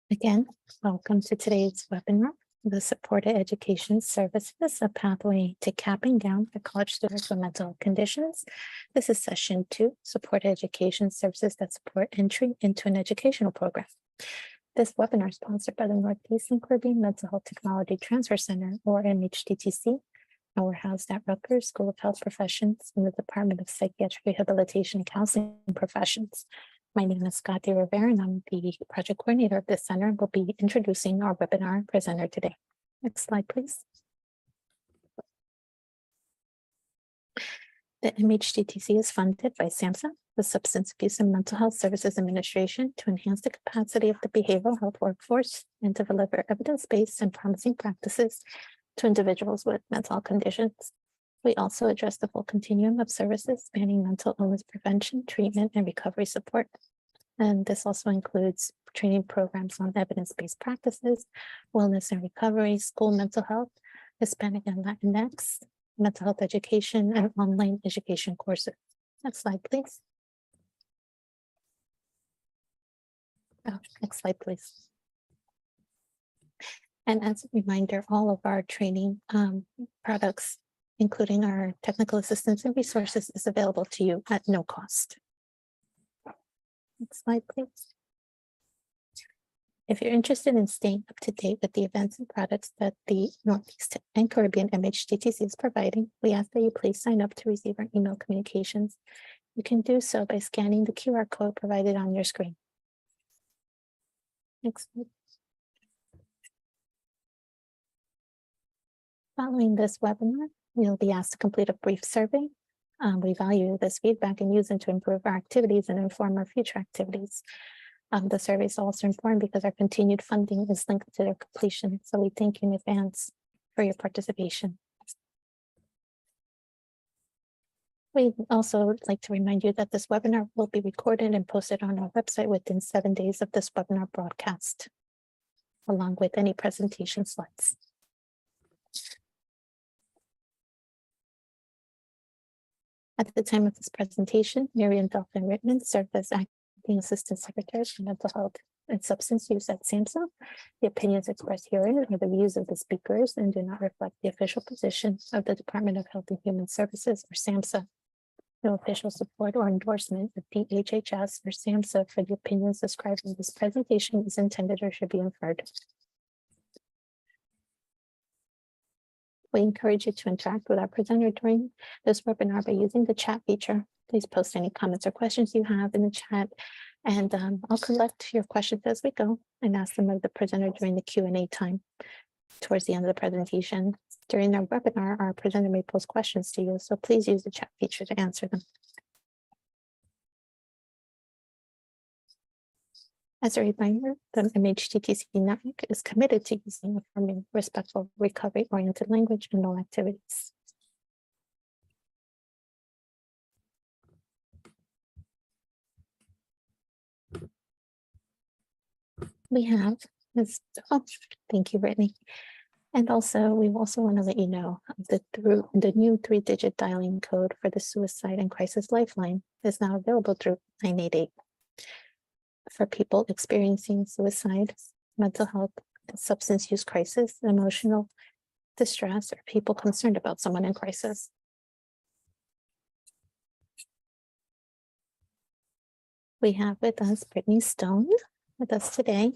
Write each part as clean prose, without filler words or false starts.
Again, welcome to today's webinar, the Supported Education Services, a pathway to capping down for college students with mental health conditions. This is session 2, Supported Education Services that support entry into an educational program. This webinar is sponsored by the Northeast and Caribbean Mental Health Technology Transfer Center, or MHTTC, and we're housed at Rutgers School of Health Professions in the Department of Psychiatric Rehabilitation and Counseling Professions. My name is Scotty Rivera, and I'm the project coordinator of this center. We'll be introducing our webinar presenter today. Next slide, please. The MHTTC is funded by SAMHSA, the Substance Abuse and Mental Health Services Administration, to enhance the capacity of the behavioral health workforce and to deliver evidence-based and promising practices to individuals with mental health conditions. We also address the full continuum of services spanning mental illness prevention, treatment, and recovery support. And this also includes training programs on evidence-based practices, wellness and recovery, school mental health, Hispanic and Latinx, mental health education, and online education courses. Next slide, please. Next slide, please. And as a reminder, all of our training products, including our technical assistance and resources, is available to you at no cost. Next slide, please. If you're interested in staying up to date with the events and products that the Northeast and Caribbean MHTTC is providing, we ask that you please sign up to receive our email communications. You can do so by scanning the QR code provided on your screen. Next slide. Following this webinar, you'll be asked to complete a brief survey. We value this feedback and use it to improve our activities and inform our future activities. The survey is also important because our continued funding is linked to their completion. So we thank you in advance for your participation. We'd also like to remind you that this webinar will be recorded and posted on our website within 7 days of this webinar broadcast, along with any presentation slides. At the time of this presentation, Miriam Dolphin Rittman served as Acting Assistant Secretary for Mental Health and Substance Use at SAMHSA. The opinions expressed herein are the views of the speakers and do not reflect the official position of the Department of Health and Human Services, or SAMHSA. No official support or endorsement of DHHS or SAMHSA for the opinions described in this presentation is intended or should be inferred. We encourage you to interact with our presenter during this webinar by using the chat feature. Please post any comments or questions you have in the chat, and I'll collect your questions as we go and ask them of the presenter during the Q&A time towards the end of the presentation. During our webinar, our presenter may pose questions to you, so please use the chat feature to answer them. As a reminder, the MHTTC network is committed to using affirming, respectful, recovery-oriented language in all activities. We have this. Oh, thank you, Brittany. And also, we also want to let you know that the new 3-digit dialing code for the Suicide and Crisis Lifeline is now available through 988. For people experiencing suicide, mental health, substance use crisis, emotional distress, or people concerned about someone in crisis. We have with us Brittany Stone with us today.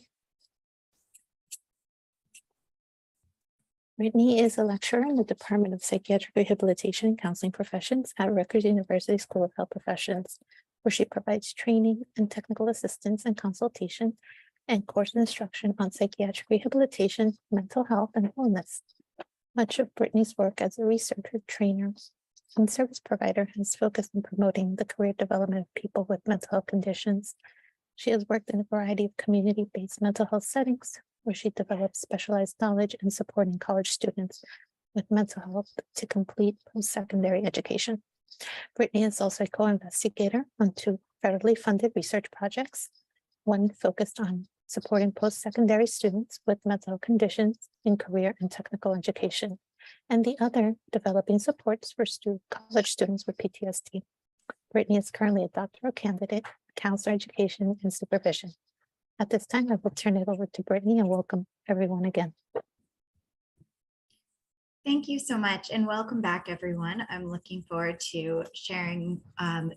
Brittany is a lecturer in the Department of Psychiatric Rehabilitation and Counseling Professions at Rutgers University School of Health Professions, where she provides training and technical assistance and consultation and course instruction on psychiatric rehabilitation, mental health, and wellness. Much of Brittany's work as a researcher, trainer, and service provider has focused on promoting the career development of people with mental health conditions. She has worked in a variety of community-based mental health settings, where she develops specialized knowledge in supporting college students with mental health to complete post-secondary education. Brittany is also a co-investigator on 2 federally funded research projects, one focused on supporting post-secondary students with mental health conditions in career and technical education, and the other developing supports for college students with PTSD. Brittany is currently a doctoral candidate, counselor education and supervision. At this time, I will turn it over to Brittany and welcome everyone again. Thank you so much and welcome back, everyone. I'm looking forward to sharing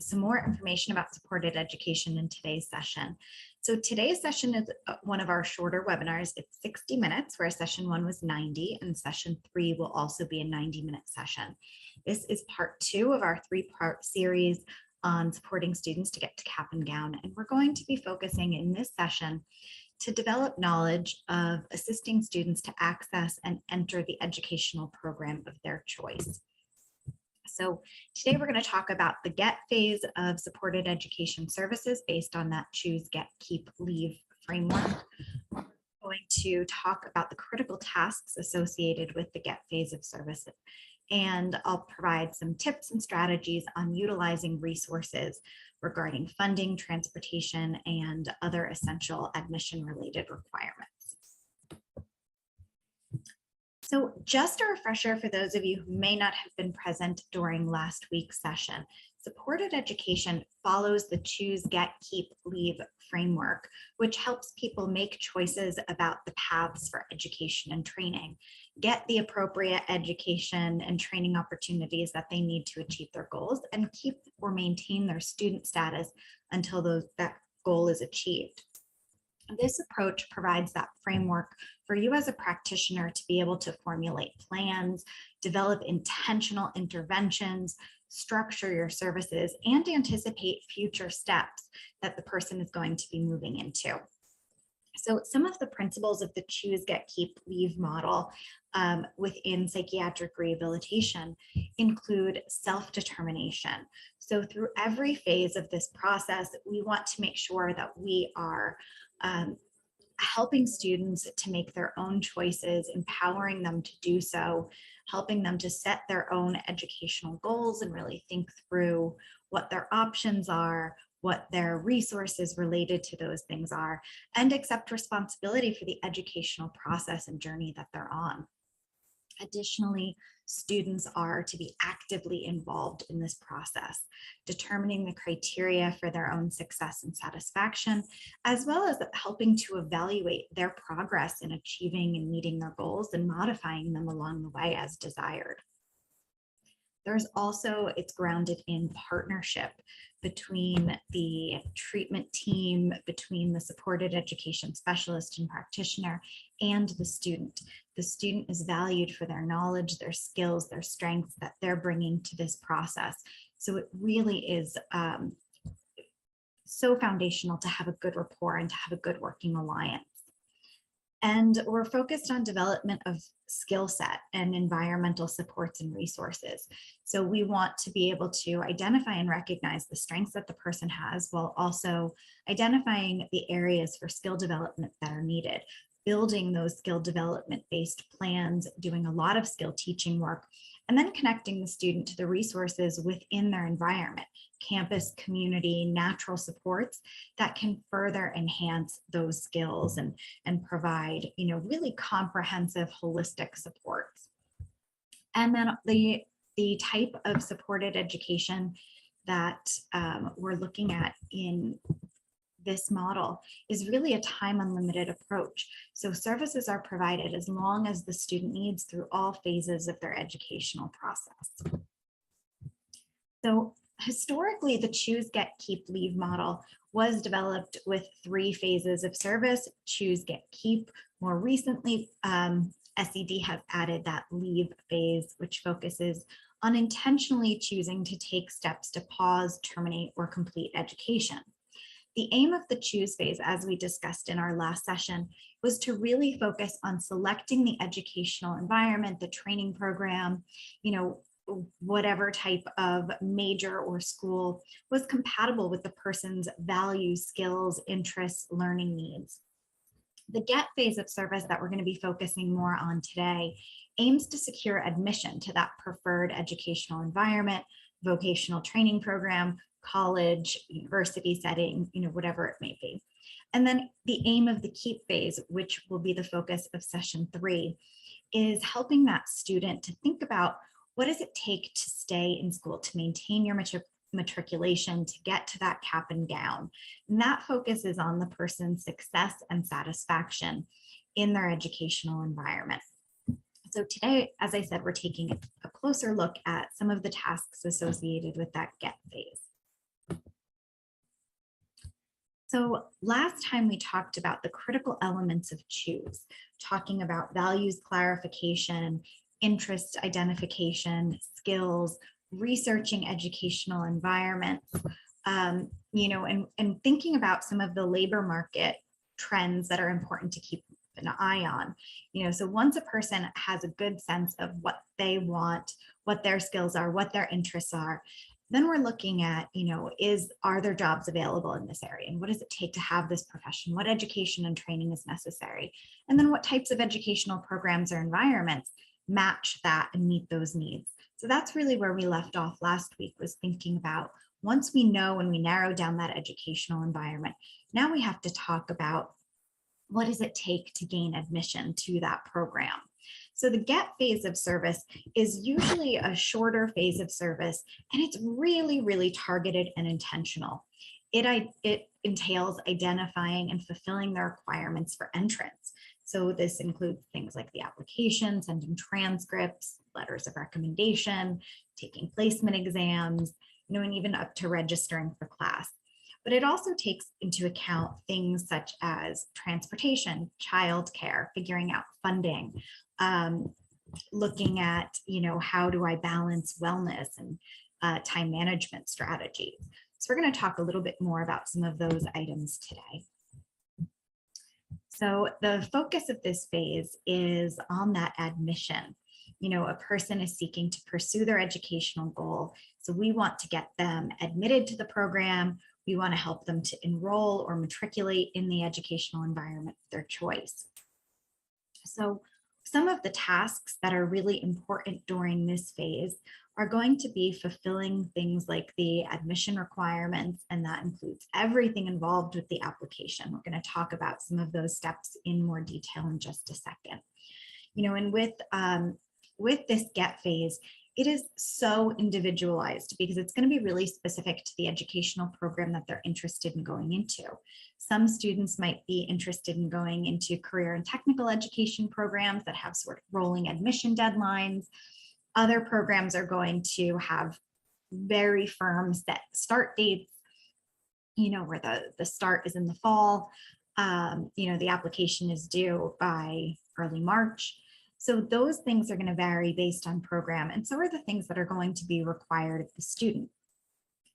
some more information about supported education in today's session. So today's session is one of our shorter webinars. It's 60 minutes, where session 1 was 90, and session 3 will also be a 90-minute session. This is part 2 of our 3-part series on supporting students to get to cap and gown, and we're going to be focusing in this session to develop knowledge of assisting students to access and enter the educational program of their choice. So today we're going to talk about the GET phase of supported education services based on that choose, get, keep, leave framework. We're going to talk about the critical tasks associated with the GET phase of services. And I'll provide some tips and strategies on utilizing resources regarding funding, transportation, and other essential admission-related requirements. So just a refresher for those of you who may not have been present during last week's session, supported education follows the choose, get, keep, leave framework, which helps people make choices about the paths for education and training, get the appropriate education and training opportunities that they need to achieve their goals, and keep or maintain their student status until that goal is achieved. This approach provides that framework for you as a practitioner to be able to formulate plans, develop intentional interventions, structure your services, and anticipate future steps that the person is going to be moving into. So some of the principles of the choose, get, keep, leave model within psychiatric rehabilitation include self-determination. So through every phase of this process, we want to make sure that we are helping students to make their own choices, empowering them to do so, helping them to set their own educational goals and really think through what their options are, what their resources related to those things are, and accept responsibility for the educational process and journey that they're on. Additionally, students are to be actively involved in this process, determining the criteria for their own success and satisfaction, as well as helping to evaluate their progress in achieving and meeting their goals and modifying them along the way as desired. There's also, it's grounded in partnership between the treatment team, between the supported education specialist and practitioner, and the student. The student is valued for their knowledge, their skills, their strengths that they're bringing to this process. So it really is so foundational to have a good rapport and to have a good working alliance. And we're focused on development of skill set and environmental supports and resources. So we want to be able to identify and recognize the strengths that the person has, while also identifying the areas for skill development that are needed, building those skill development based plans, doing a lot of skill teaching work, and then connecting the student to the resources within their environment, campus, community, natural supports that can further enhance those skills and provide, really comprehensive, holistic supports. And then the type of supported education that we're looking at in this model is really a time unlimited approach. So services are provided as long as the student needs through all phases of their educational process. So historically, the choose, get, keep, leave model was developed with 3 phases of service: choose, get, keep. More recently, SED has added that leave phase, which focuses on intentionally choosing to take steps to pause, terminate, or complete education. The aim of the choose phase, as we discussed in our last session, was to really focus on selecting the educational environment, the training program, whatever type of major or school was compatible with the person's values, skills, interests, learning needs. The get phase of service that we're going to be focusing more on today aims to secure admission to that preferred educational environment, vocational training program, college, university setting, whatever it may be. And then the aim of the keep phase, which will be the focus of session 3, is helping that student to think about what does it take to stay in school, to maintain your matriculation to get to that cap and gown. And that focuses on the person's success and satisfaction in their educational environment. So today, as I said, we're taking a closer look at some of the tasks associated with that get phase. So last time we talked about the critical elements of choose, talking about values clarification, interest identification, skills, researching educational environments, and thinking about some of the labor market trends that are important to keep an eye on. So once a person has a good sense of what they want, what their skills are, what their interests are, then we're looking at, are there jobs available in this area? And what does it take to have this profession? What education and training is necessary? And then what types of educational programs or environments match that and meet those needs? So that's really where we left off last week, was thinking about, once we know and we narrow down that educational environment, now we have to talk about, what does it take to gain admission to that program? So the get phase of service is usually a shorter phase of service, and it's really, really targeted and intentional. It entails identifying and fulfilling the requirements for entrance. So this includes things like the application, sending transcripts, letters of recommendation, taking placement exams, and even up to registering for class. But it also takes into account things such as transportation, childcare, figuring out funding, looking at, how do I balance wellness and time management strategies. So we're going to talk a little bit more about some of those items today. So the focus of this phase is on that admission. A person is seeking to pursue their educational goal. So we want to get them admitted to the program. We want to help them to enroll or matriculate in the educational environment of their choice. So some of the tasks that are really important during this phase are going to be fulfilling things like the admission requirements, and that includes everything involved with the application. We're going to talk about some of those steps in more detail in just a second. And with this get phase, it is so individualized because it's going to be really specific to the educational program that they're interested in going into. Some students might be interested in going into career and technical education programs that have sort of rolling admission deadlines. Other programs are going to have very firm set start dates, where the start is in the fall. The application is due by early March. So those things are going to vary based on program, and so are the things that are going to be required of the student.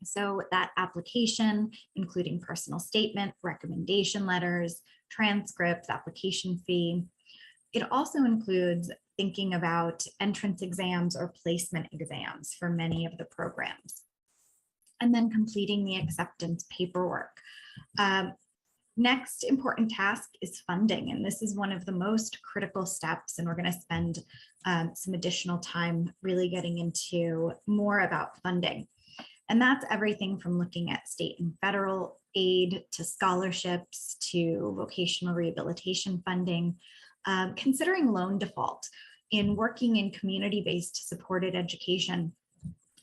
So that application, including personal statement, recommendation letters, transcripts, application fee. It also includes thinking about entrance exams or placement exams for many of the programs, and then completing the acceptance paperwork. Next important task is funding, and this is one of the most critical steps, and we're going to spend some additional time really getting into more about funding. And that's everything from looking at state and federal aid to scholarships to vocational rehabilitation funding, considering loan default. In working in community-based supported education,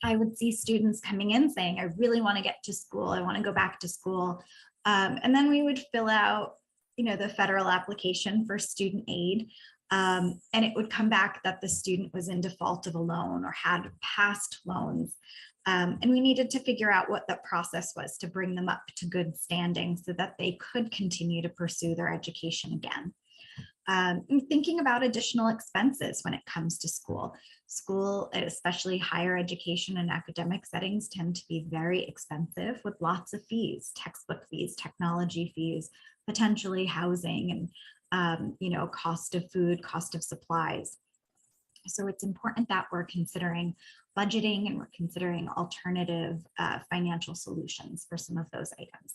I would see students coming in saying, I really want to get to school, I want to go back to school. And then we would fill out, the federal application for student aid. And it would come back that the student was in default of a loan or had past loans. And we needed to figure out what that process was to bring them up to good standing so that they could continue to pursue their education again. Thinking about additional expenses when it comes to school. School, especially higher education and academic settings, tend to be very expensive with lots of fees, textbook fees, technology fees, potentially housing, and cost of food, cost of supplies. So it's important that we're considering budgeting and we're considering alternative financial solutions for some of those items.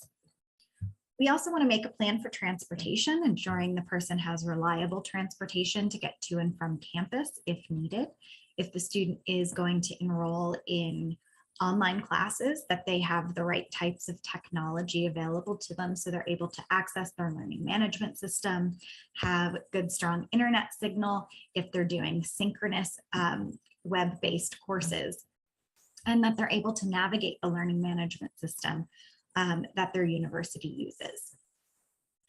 We also want to make a plan for transportation, ensuring the person has reliable transportation to get to and from campus if needed. If the student is going to enroll in online classes, that they have the right types of technology available to them so they're able to access their learning management system, have good, strong internet signal if they're doing synchronous web-based courses. and that they're able to navigate the learning management system that their university uses.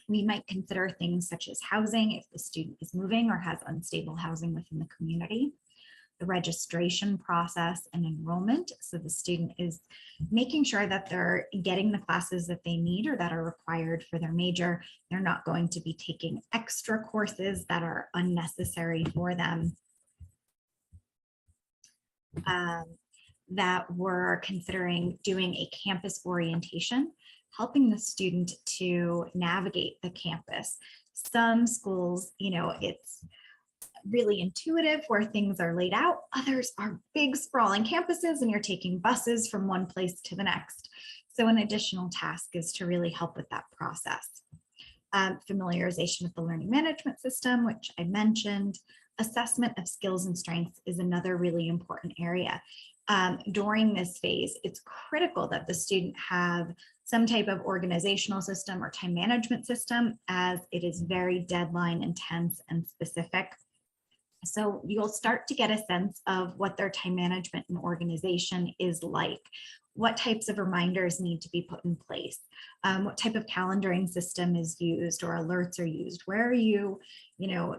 We might consider things such as housing if the student is moving or has unstable housing within the community, the registration process and enrollment. So the student is making sure that they're getting the classes that they need or that are required for their major. They're not going to be taking extra courses that are unnecessary for them. That we're considering doing a campus orientation, helping the student to navigate the campus. Some schools, it's really intuitive where things are laid out. Others are big sprawling campuses and you're taking buses from one place to the next. So an additional task is to really help with that process. Familiarization with the learning management system, which I mentioned. Assessment of skills and strengths is another really important area. During this phase, it's critical that the student have some type of organizational system or time management system, as it is very deadline intense and specific. So you'll start to get a sense of what their time management and organization is like. What types of reminders need to be put in place? What type of calendaring system is used or alerts are used? Where are you,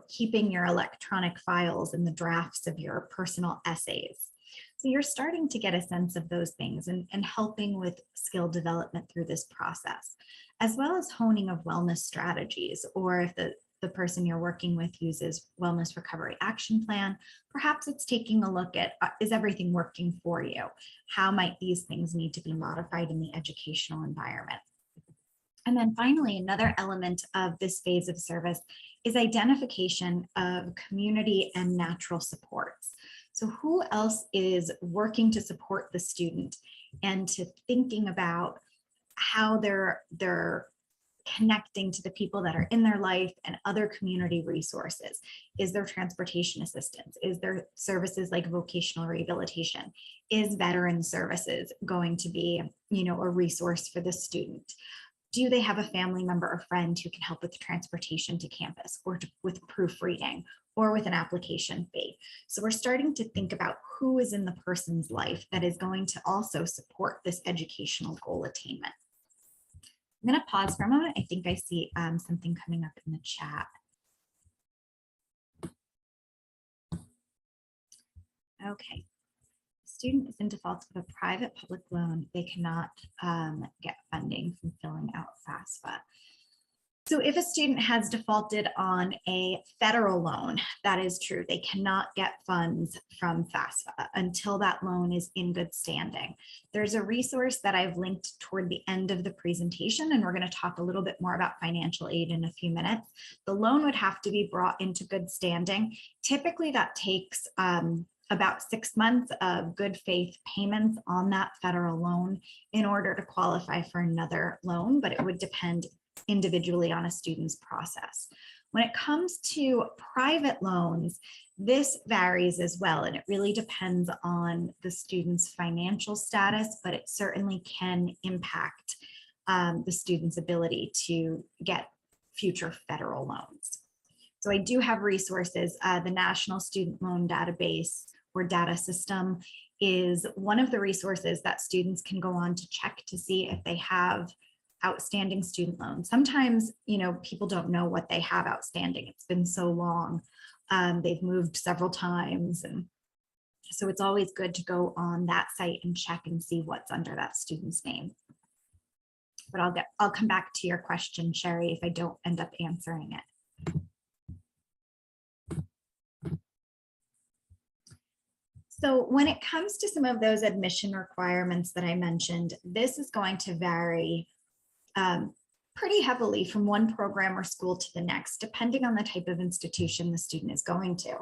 keeping your electronic files and the drafts of your personal essays? So you're starting to get a sense of those things and helping with skill development through this process, as well as honing of wellness strategies, or if the person you're working with uses wellness recovery action plan, perhaps it's taking a look at, is everything working for you? How might these things need to be modified in the educational environment? And then finally, another element of this phase of service is identification of community and natural supports. So who else is working to support the student, and to thinking about how they're connecting to the people that are in their life and other community resources. Is there transportation assistance? Is there services like vocational rehabilitation? Is veteran services going to be, a resource for the student? Do they have a family member or friend who can help with transportation to campus, or with proofreading, or with an application fee? So we're starting to think about who is in the person's life that is going to also support this educational goal attainment. I'm going to pause for a moment. I think I see something coming up in the chat. Okay. Student is in default of a private public loan. They cannot get funding from filling out FAFSA. So if a student has defaulted on a federal loan, that is true. They cannot get funds from FAFSA until that loan is in good standing. There's a resource that I've linked toward the end of the presentation, and we're going to talk a little bit more about financial aid in a few minutes. The loan would have to be brought into good standing. Typically that takes about 6 months of good faith payments on that federal loan in order to qualify for another loan, but it would depend individually on a student's process. When it comes to private loans, this varies as well, and it really depends on the student's financial status, but it certainly can impact the student's ability to get future federal loans. So I do have resources. The National Student Loan Database or data system is one of the resources that students can go on to check to see if they have outstanding student loans. Sometimes, people don't know what they have outstanding. It's been so long. They've moved several times. And so it's always good to go on that site and check and see what's under that student's name. But I'll come back to your question, Sherry, if I don't end up answering it. So when it comes to some of those admission requirements that I mentioned, this is going to vary pretty heavily from one program or school to the next, depending on the type of institution the student is going to.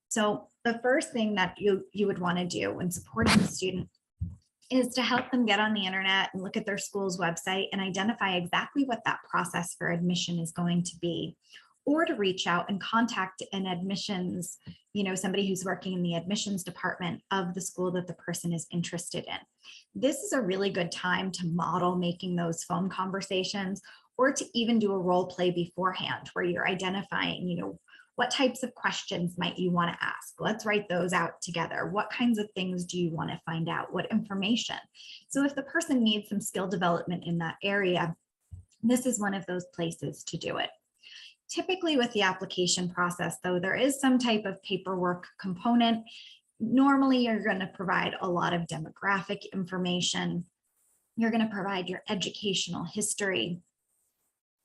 So the first thing that you would want to do when supporting the student is to help them get on the internet and look at their school's website and identify exactly what that process for admission is going to be, or to reach out and contact an admissions, somebody who's working in the admissions department of the school that the person is interested in. This is a really good time to model making those phone conversations, or to even do a role play beforehand where you're identifying, What types of questions might you want to ask? Let's write those out together. What kinds of things do you want to find out? What information? So if the person needs some skill development in that area, this is one of those places to do it. Typically with the application process, though, there is some type of paperwork component. Normally, you're going to provide a lot of demographic information. You're going to provide your educational history,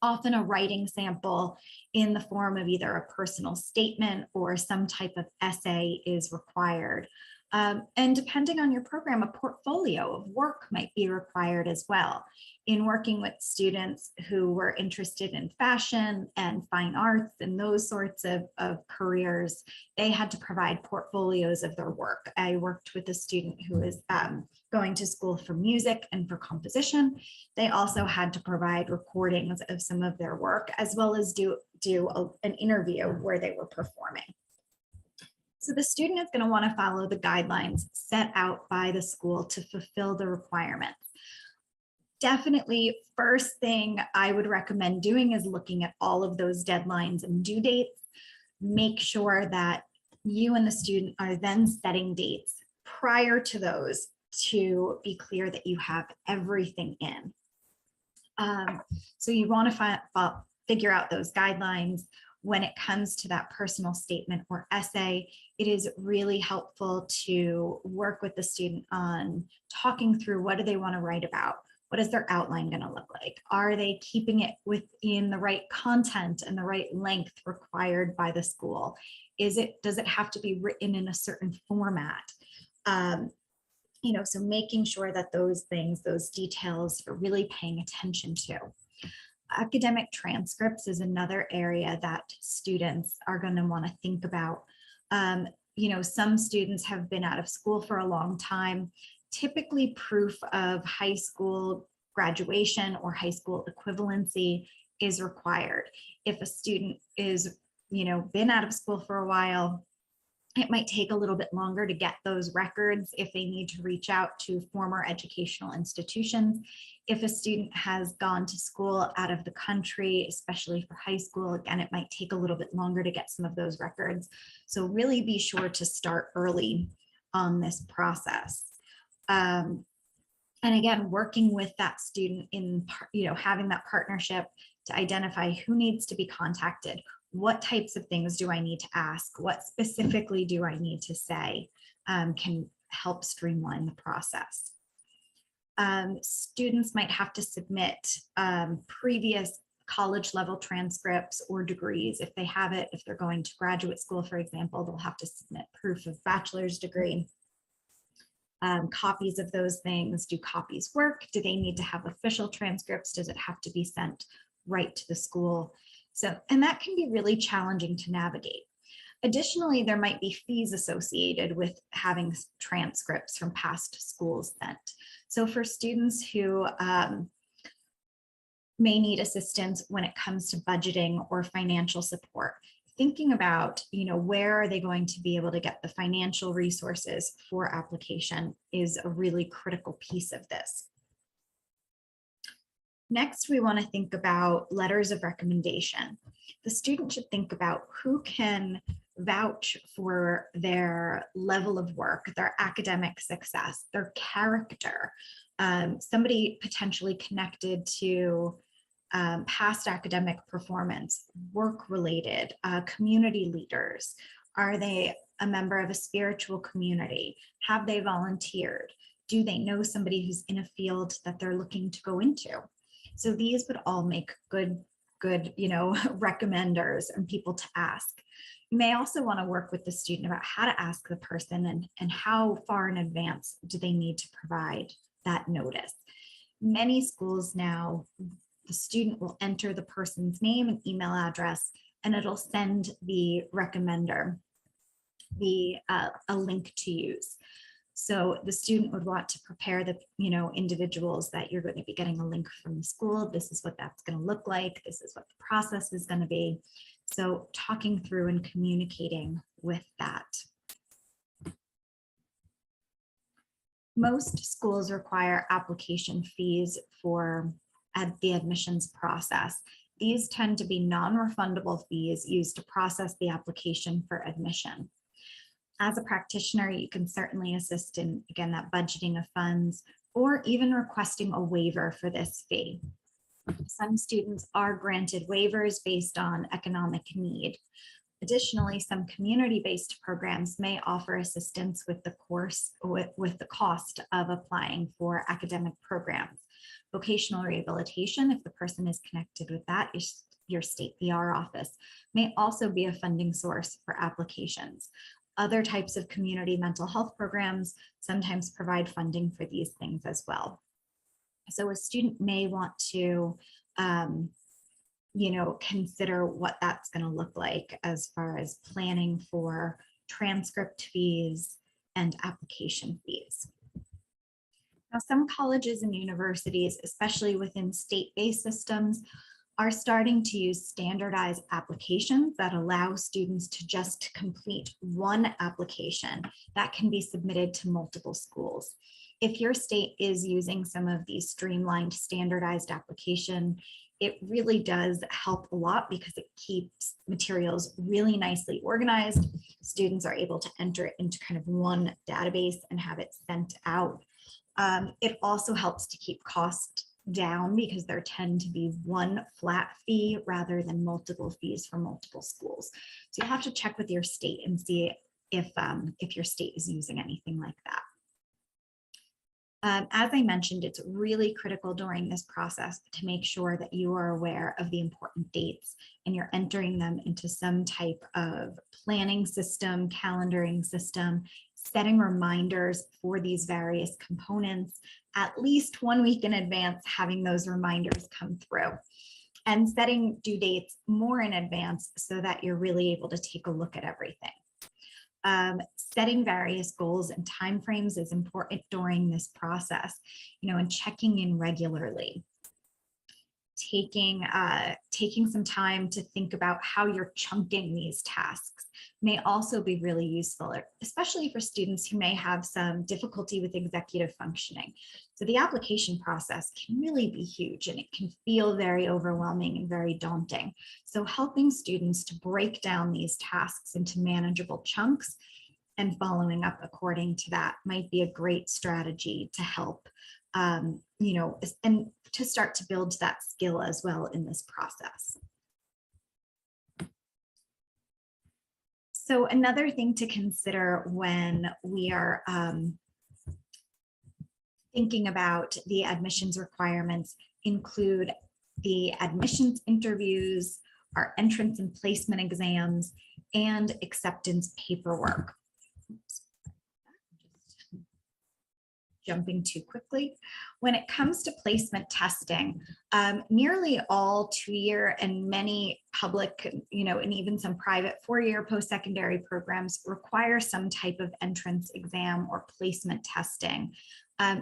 often a writing sample in the form of either a personal statement or some type of essay is required. And depending on your program, a portfolio of work might be required as well. In working with students who were interested in fashion and fine arts and those sorts of careers, they had to provide portfolios of their work. I worked with a student who was going to school for music and for composition. They also had to provide recordings of some of their work, as well as do an interview where they were performing. So the student is going to want to follow the guidelines set out by the school to fulfill the requirements. Definitely, first thing I would recommend doing is looking at all of those deadlines and due dates. Make sure that you and the student are then setting dates prior to those to be clear that you have everything in. So you want to figure out those guidelines. When it comes to that personal statement or essay, it is really helpful to work with the student on talking through what do they want to write about? What is their outline going to look like? Are they keeping it within the right content and the right length required by the school? Does it have to be written in a certain format? So making sure that those things, those details, you're really paying attention to. Academic transcripts is another area that students are going to want to think about. Some students have been out of school for a long time. Typically, proof of high school graduation or high school equivalency is required. If a student is, been out of school for a while, it might take a little bit longer to get those records if they need to reach out to former educational institutions. If a student has gone to school out of the country, especially for high school, again, it might take a little bit longer to get some of those records. So really be sure to start early on this process. And again, working with that student in, having that partnership to identify who needs to be contacted. What types of things do I need to ask? What specifically do I need to say can help streamline the process. Students might have to submit previous college level transcripts or degrees if they have it. If they're going to graduate school, for example, they'll have to submit proof of bachelor's degree. Copies of those things. Do copies work? Do they need to have official transcripts? Does it have to be sent right to the school? And that can be really challenging to navigate. Additionally, there might be fees associated with having transcripts from past schools sent. So for students who may need assistance when it comes to budgeting or financial support, thinking about, where are they going to be able to get the financial resources for application is a really critical piece of this. Next, we want to think about letters of recommendation. The student should think about who can vouch for their level of work, their academic success, their character, somebody potentially connected to past academic performance, work-related, community leaders. Are they a member of a spiritual community? Have they volunteered? Do they know somebody who's in a field that they're looking to go into? So these would all make good, recommenders and people to ask. You may also want to work with the student about how to ask the person and how far in advance do they need to provide that notice. Many schools now, the student will enter the person's name and email address, and it'll send the recommender a link to use. So the student would want to prepare the individuals that you're going to be getting a link from the school. This is what that's going to look like. This is what the process is going to be. So talking through and communicating with that. Most schools require application fees for the admissions process. These tend to be non-refundable fees used to process the application for admission. As a practitioner, you can certainly assist in, again, that budgeting of funds or even requesting a waiver for this fee. Some students are granted waivers based on economic need. Additionally, some community-based programs may offer assistance with the cost of applying for academic programs. Vocational rehabilitation, if the person is connected with that, your state VR office, may also be a funding source for applications. Other types of community mental health programs sometimes provide funding for these things as well. So a student may want to consider what that's going to look like as far as planning for transcript fees and application fees. Now, some colleges and universities, especially within state-based systems, are starting to use standardized applications that allow students to just complete one application that can be submitted to multiple schools. If your state is using some of these streamlined standardized application, it really does help a lot because it keeps materials really nicely organized. Students are able to enter it into kind of one database and have it sent out. It also helps to keep costs down because there tend to be one flat fee rather than multiple fees for multiple schools. So you have to check with your state and see if your state is using anything like that. As I mentioned, it's really critical during this process to make sure that you are aware of the important dates and you're entering them into some type of planning system, calendaring system, setting reminders for these various components at least 1 week in advance, having those reminders come through, and setting due dates more in advance so that you're really able to take a look at everything. Setting various goals and timeframes is important during this process, and checking in regularly. Taking some time to think about how you're chunking these tasks may also be really useful, especially for students who may have some difficulty with executive functioning. So the application process can really be huge and it can feel very overwhelming and very daunting. So helping students to break down these tasks into manageable chunks and following up according to that might be a great strategy to help, and to start to build that skill as well in this process. So another thing to consider when we are thinking about the admissions requirements include the admissions interviews, our entrance and placement exams, and acceptance paperwork. Jumping too quickly. When it comes to placement testing, nearly all 2-year and many public, and even some private 4-year post-secondary programs require some type of entrance exam or placement testing.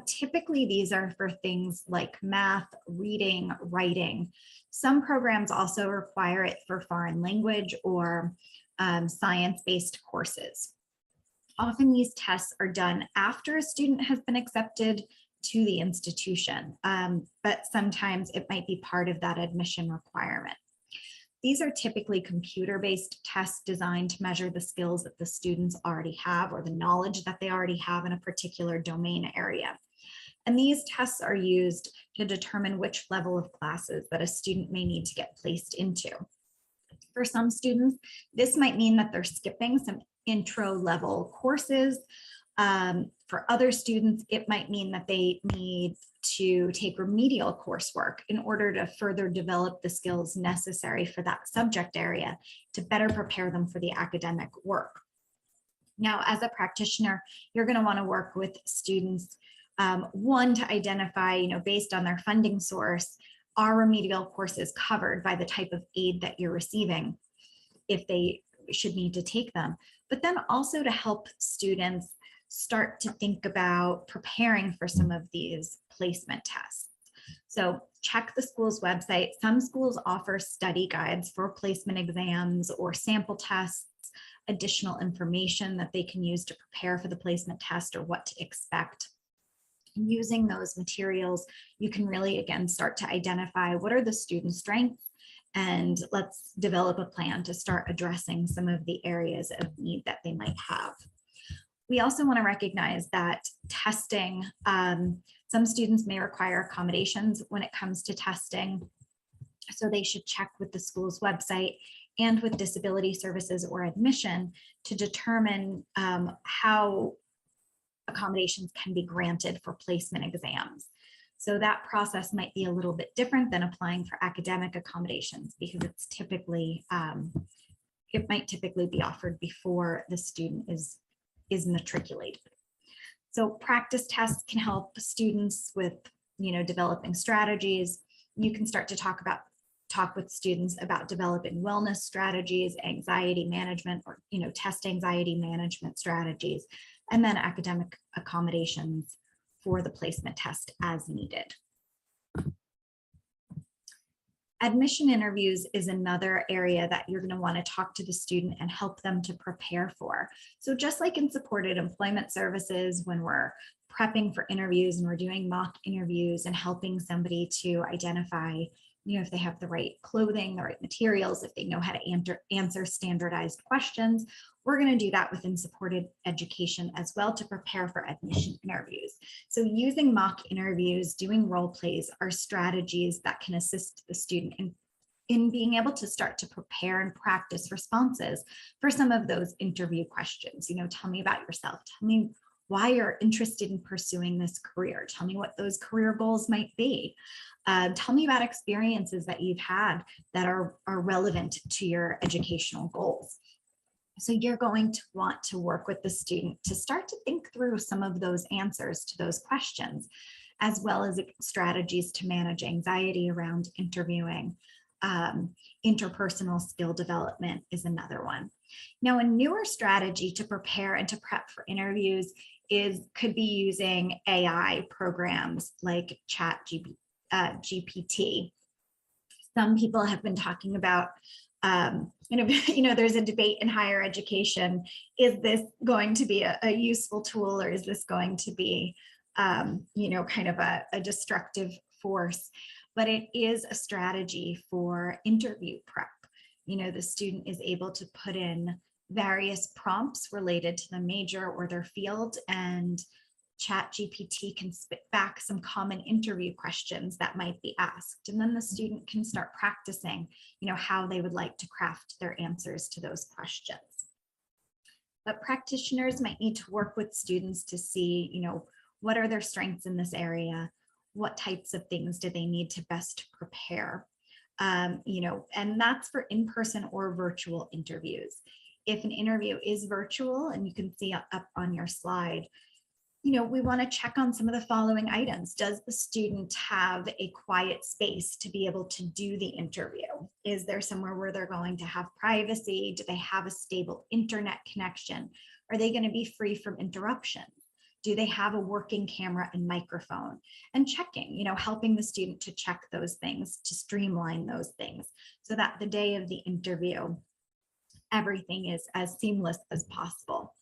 Typically, these are for things like math, reading, writing. Some programs also require it for foreign language or science-based courses. Often these tests are done after a student has been accepted to the institution, but sometimes it might be part of that admission requirement. These are typically computer-based tests designed to measure the skills that the students already have or the knowledge that they already have in a particular domain area. And these tests are used to determine which level of classes that a student may need to get placed into. For some students, this might mean that they're skipping some intro level courses. For other students, it might mean that they need to take remedial coursework in order to further develop the skills necessary for that subject area to better prepare them for the academic work. Now, as a practitioner, you're going to want to work with students, one, to identify, based on their funding source, are remedial courses covered by the type of aid that you're receiving if they should need to take them, but then also to help students start to think about preparing for some of these placement tests. So check the school's website. Some schools offer study guides for placement exams or sample tests, additional information that they can use to prepare for the placement test or what to expect. Using those materials, you can really, again, start to identify what are the student strengths and let's develop a plan to start addressing some of the areas of need that they might have. We also want to recognize that testing, some students may require accommodations when it comes to testing. So they should check with the school's website and with disability services or admission to determine how accommodations can be granted for placement exams. So that process might be a little bit different than applying for academic accommodations, because it's typically, it might typically be offered before the student is matriculated. So practice tests can help students with, developing strategies. You can start to talk with students about developing wellness strategies, anxiety management, or, test anxiety management strategies, and then academic accommodations for the placement test as needed. Admission interviews is another area that you're going to want to talk to the student and help them to prepare for. So just like in supported employment services, when we're prepping for interviews and we're doing mock interviews and helping somebody to identify, if they have the right clothing, the right materials, if they know how to answer standardized questions, we're going to do that within supported education as well to prepare for admission interviews. So using mock interviews, doing role plays are strategies that can assist the student in being able to start to prepare and practice responses for some of those interview questions. Tell me about yourself. Tell me why you're interested in pursuing this career. Tell me what those career goals might be. Tell me about experiences that you've had that are relevant to your educational goals. So you're going to want to work with the student to start to think through some of those answers to those questions, as well as strategies to manage anxiety around interviewing. Interpersonal skill development is another one. Now, a newer strategy to prepare and to prep for interviews could be using AI programs like GPT. Some people have been talking about, there's a debate in higher education. Is this going to be a useful tool, or is this going to be, kind of a destructive force? But it is a strategy for interview prep. The student is able to put in various prompts related to the major or their field, and ChatGPT can spit back some common interview questions that might be asked. And then the student can start practicing, how they would like to craft their answers to those questions. But practitioners might need to work with students to see, what are their strengths in this area? What types of things do they need to best prepare? And that's for in-person or virtual interviews. If an interview is virtual, and you can see up on your slide, we want to check on some of the following items. Does the student have a quiet space to be able to do the interview? Is there somewhere where they're going to have privacy? Do they have a stable internet connection? Are they going to be free from interruptions? Do they have a working camera and microphone? And checking, helping the student to check those things, to streamline those things, so that the day of the interview, everything is as seamless as possible.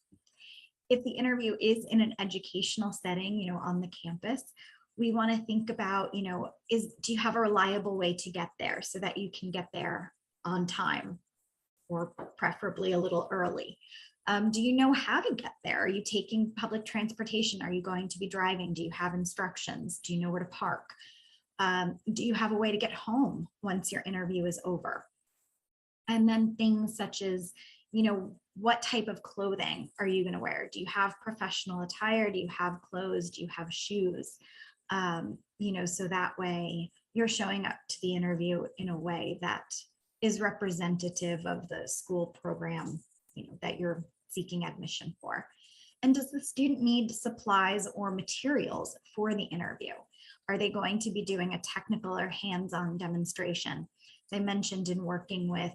If the interview is in an educational setting, on the campus, we want to think about, do you have a reliable way to get there so that you can get there on time, or preferably a little early? Do you know how to get there? Are you taking public transportation? Are you going to be driving? Do you have instructions? Do you know where to park? Do you have a way to get home once your interview is over? And then things such as, what type of clothing are you going to wear? Do you have professional attire? Do you have clothes? Do you have shoes? So that way you're showing up to the interview in a way that is representative of the school program, that you're seeking admission for. And does the student need supplies or materials for the interview? Are they going to be doing a technical or hands-on demonstration? As I mentioned, in working with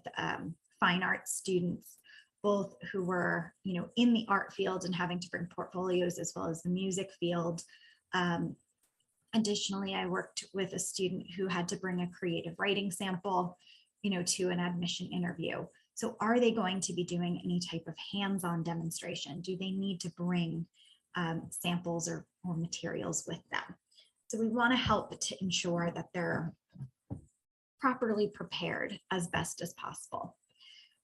fine arts students, both who were, in the art field and having to bring portfolios, as well as the music field. Additionally, I worked with a student who had to bring a creative writing sample, to an admission interview. So are they going to be doing any type of hands-on demonstration? Do they need to bring samples or materials with them? So we want to help to ensure that they're properly prepared as best as possible.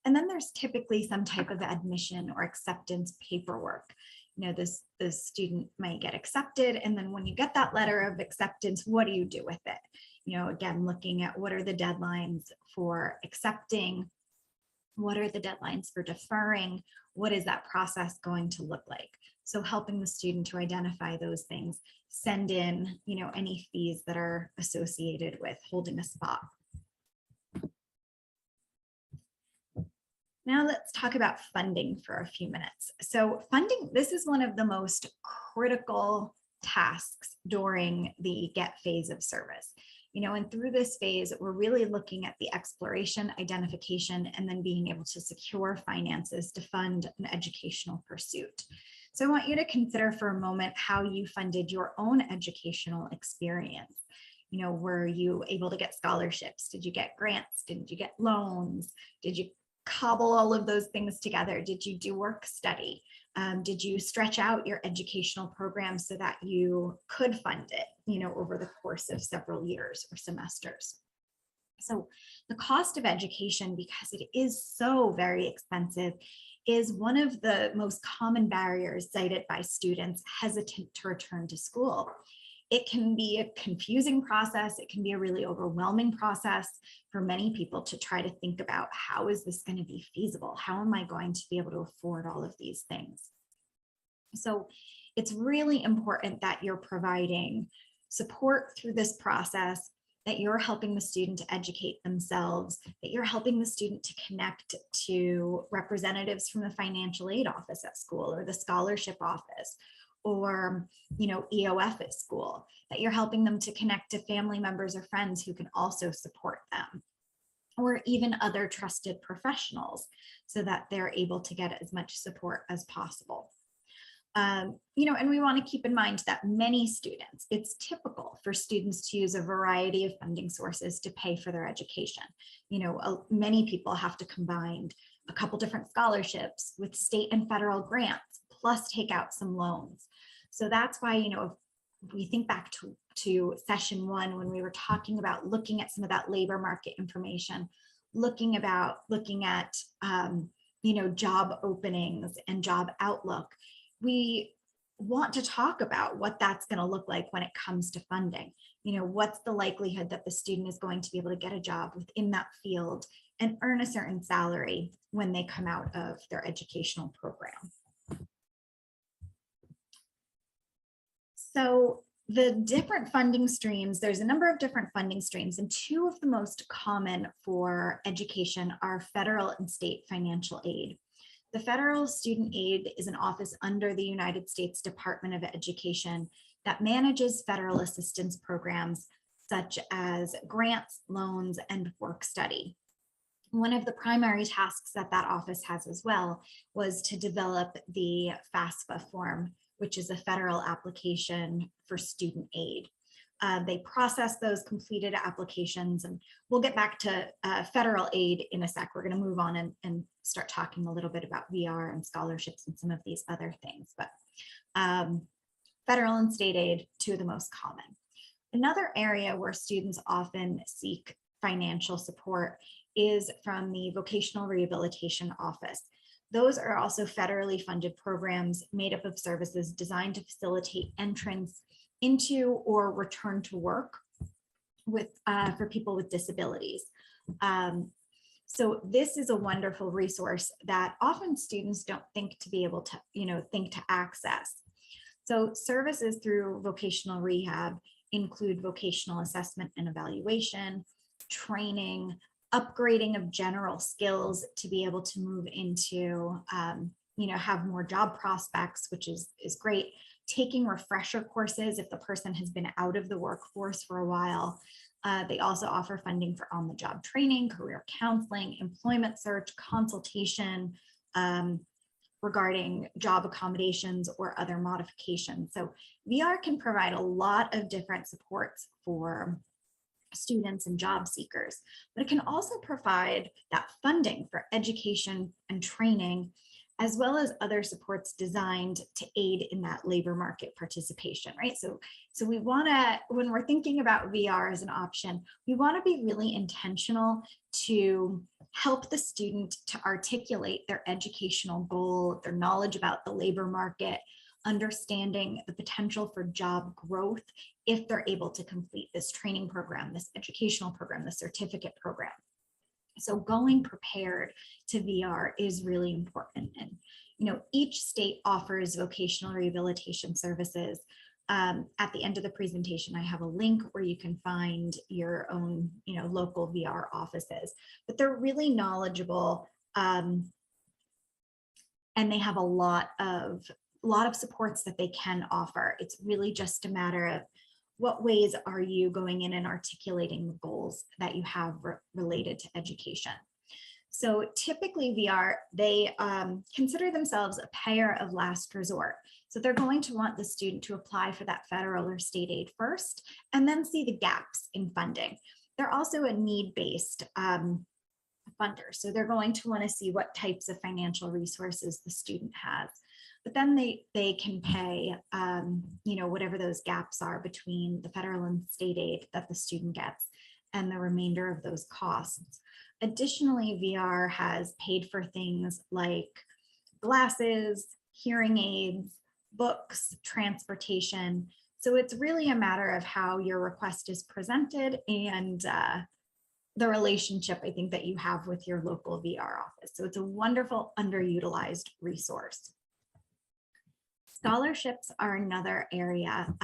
And then there's typically some type of admission or acceptance paperwork. You know, the student might get accepted, and then when you get that letter of acceptance, what do you do with it? You know, again, looking at what are the deadlines for accepting, what are the deadlines for deferring, what is that process going to look like? So helping the student to identify those things, send in, you know, any fees that are associated with holding a spot. Now let's talk about funding for a few minutes. So funding, this is one of the most critical tasks during the GET phase of service. You know, and through this phase, we're really looking at the exploration, identification, and then being able to secure finances to fund an educational pursuit. So I want you to consider for a moment how you funded your own educational experience. You know, were you able to get scholarships? Did you get grants? Did you get loans? Did you cobble all of those things together? Did you do work study? Did you stretch out your educational program so that you could fund it, you know, over the course of several years or semesters? So the cost of education, because it is so very expensive, is one of the most common barriers cited by students hesitant to return to school. It can be a confusing process. It can be a really overwhelming process for many people to try to think about, how is this going to be feasible? How am I going to be able to afford all of these things? So it's really important that you're providing support through this process, that you're helping the student to educate themselves, that you're helping the student to connect to representatives from the financial aid office at school or the scholarship office, or, you know, EOF at school, that you're helping them to connect to family members or friends who can also support them, or even other trusted professionals, so that they're able to get as much support as possible. You know, and we want to keep in mind that many students, it's typical for students to use a variety of funding sources to pay for their education. You know, many people have to combine a couple different scholarships with state and federal grants, plus take out some loans. So that's why, you know, if we think back to session one, when we were talking about looking at some of that labor market information, looking at, you know, job openings and job outlook, we want to talk about what that's going to look like when it comes to funding. You know, what's the likelihood that the student is going to be able to get a job within that field and earn a certain salary when they come out of their educational program? So the different funding streams, there's a number of different funding streams, and two of the most common for education are federal and state financial aid. The Federal Student Aid is an office under the United States Department of Education that manages federal assistance programs such as grants, loans, and work study. One of the primary tasks that that office has as well was to develop the FAFSA form, which is a federal application for student aid. They process those completed applications, and we'll get back to federal aid in a sec. We're going to move on and start talking a little bit about VR and scholarships and some of these other things, but federal and state aid, two of the most common. Another area where students often seek financial support is from the Vocational Rehabilitation Office. Those are also federally funded programs made up of services designed to facilitate entrance into or return to work with for people with disabilities. So this is a wonderful resource that often students don't think to be able to, you know, think to access. So services through vocational rehab include vocational assessment and evaluation, training, upgrading of general skills to be able to move into, you know, have more job prospects, which is great. Taking refresher courses if the person has been out of the workforce for a while. They also offer funding for on-the-job training, career counseling, employment search, consultation regarding job accommodations or other modifications. So VR can provide a lot of different supports for students and job seekers, but it can also provide that funding for education and training as well as other supports designed to aid in that labor market participation, right? So we want to, when we're thinking about VR as an option, we want to be really intentional to help the student to articulate their educational goal, their knowledge about the labor market, understanding the potential for job growth if they're able to complete this training program, this educational program, the certificate program. So going prepared to VR is really important. And, each state offers vocational rehabilitation services. At the end of the presentation, I have a link where you can find your own, local VR offices, but they're really knowledgeable. And they have a lot of supports that they can offer. It's really just a matter of what ways are you going in and articulating the goals that you have related to education. So typically VR, they consider themselves a payer of last resort. So they're going to want the student to apply for that federal or state aid first, and then see the gaps in funding. They're also a need-based funder. So they're going to want to see what types of financial resources the student has. But then they can pay, whatever those gaps are between the federal and state aid that the student gets and the remainder of those costs. Additionally, VR has paid for things like glasses, hearing aids, books, transportation. So it's really a matter of how your request is presented and the relationship, I think, that you have with your local VR office. So it's a wonderful underutilized resource. Scholarships are another area.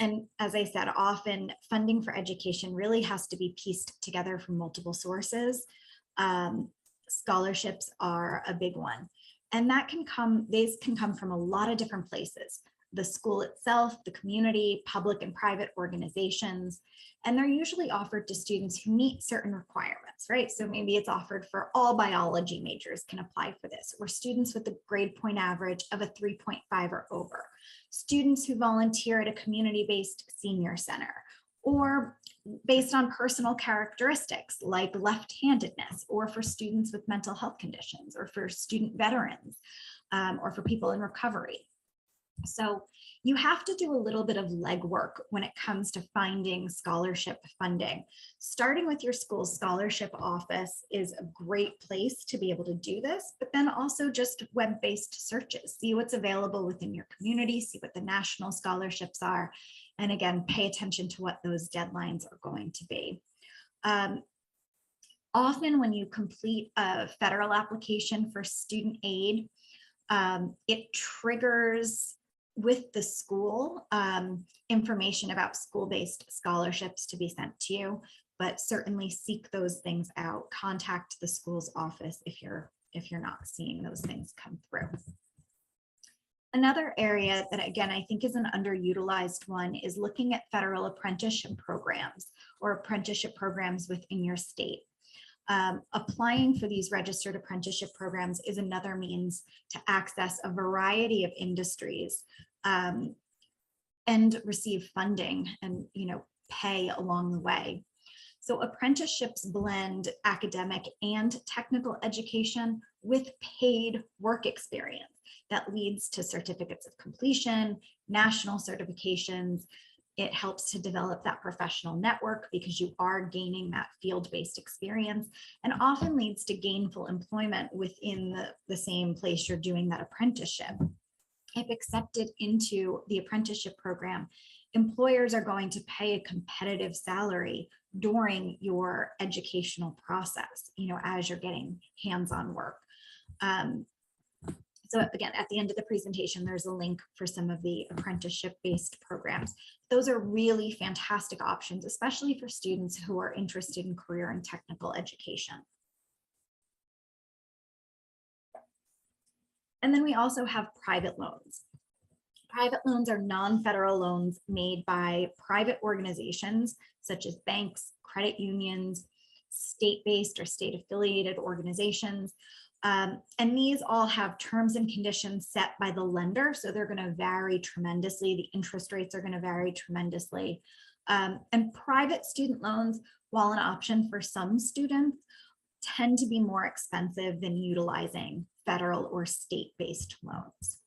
And as I said, often funding for education really has to be pieced together from multiple sources. Scholarships are a big one. And these can come from a lot of different places. The school itself, the community, public and private organizations, and they're usually offered to students who meet certain requirements, right? So maybe it's offered for all biology majors can apply for this, or students with a grade point average of a 3.5 or over, students who volunteer at a community-based senior center, or based on personal characteristics like left-handedness, or for students with mental health conditions, or for student veterans, or for people in recovery. So you have to do a little bit of legwork when it comes to finding scholarship funding. Starting with your school's scholarship office is a great place to be able to do this, but then also just web-based searches. See what's available within your community, see what the national scholarships are, and again, pay attention to what those deadlines are going to be. Often when you complete a federal application for student aid, it triggers with the school information about school-based scholarships to be sent to you, but certainly seek those things out. Contact the school's office if you're not seeing those things come through. Another area that, again, I think is an underutilized one is looking at federal apprenticeship programs or apprenticeship programs within your state. Applying for these registered apprenticeship programs is another means to access a variety of industries and receive funding and pay along the way. So apprenticeships blend academic and technical education with paid work experience that leads to certificates of completion, national certifications. It helps to develop that professional network because you are gaining that field-based experience, and often leads to gainful employment within the same place you're doing that apprenticeship. If accepted into the apprenticeship program, employers are going to pay a competitive salary during your educational process, as you're getting hands-on work. So again, at the end of the presentation, there's a link for some of the apprenticeship-based programs. Those are really fantastic options, especially for students who are interested in career and technical education. And then we also have private loans. Private loans are non-federal loans made by private organizations such as banks, credit unions, state-based or state-affiliated organizations. And these all have terms and conditions set by the lender. So they're going to vary tremendously. The interest rates are going to vary tremendously. And private student loans, while an option for some students, tend to be more expensive than utilizing federal or state-based loans.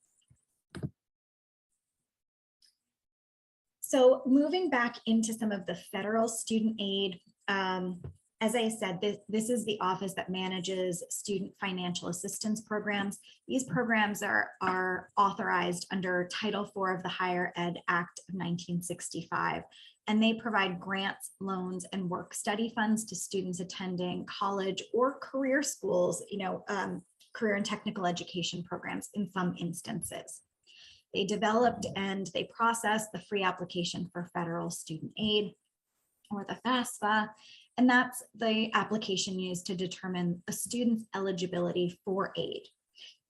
So moving back into some of the federal student aid, as I said, this is the office that manages student financial assistance programs. These programs are authorized under Title IV of the Higher Ed Act of 1965, and they provide grants, loans, and work study funds to students attending college or career schools, career and technical education programs in some instances. They developed and they processed the free application for federal student aid, or the FAFSA, and that's the application used to determine a student's eligibility for aid.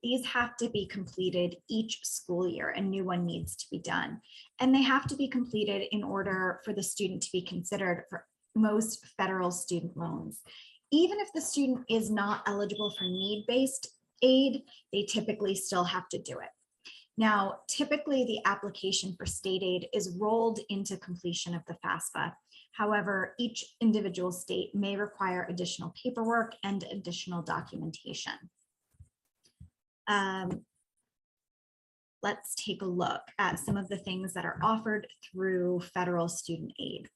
These have to be completed each school year. A new one needs to be done. And they have to be completed in order for the student to be considered for most federal student loans. Even if the student is not eligible for need-based aid, they typically still have to do it. Now, typically the application for state aid is rolled into completion of the FAFSA. However, each individual state may require additional paperwork and additional documentation. Let's take a look at some of the things that are offered through federal student aid.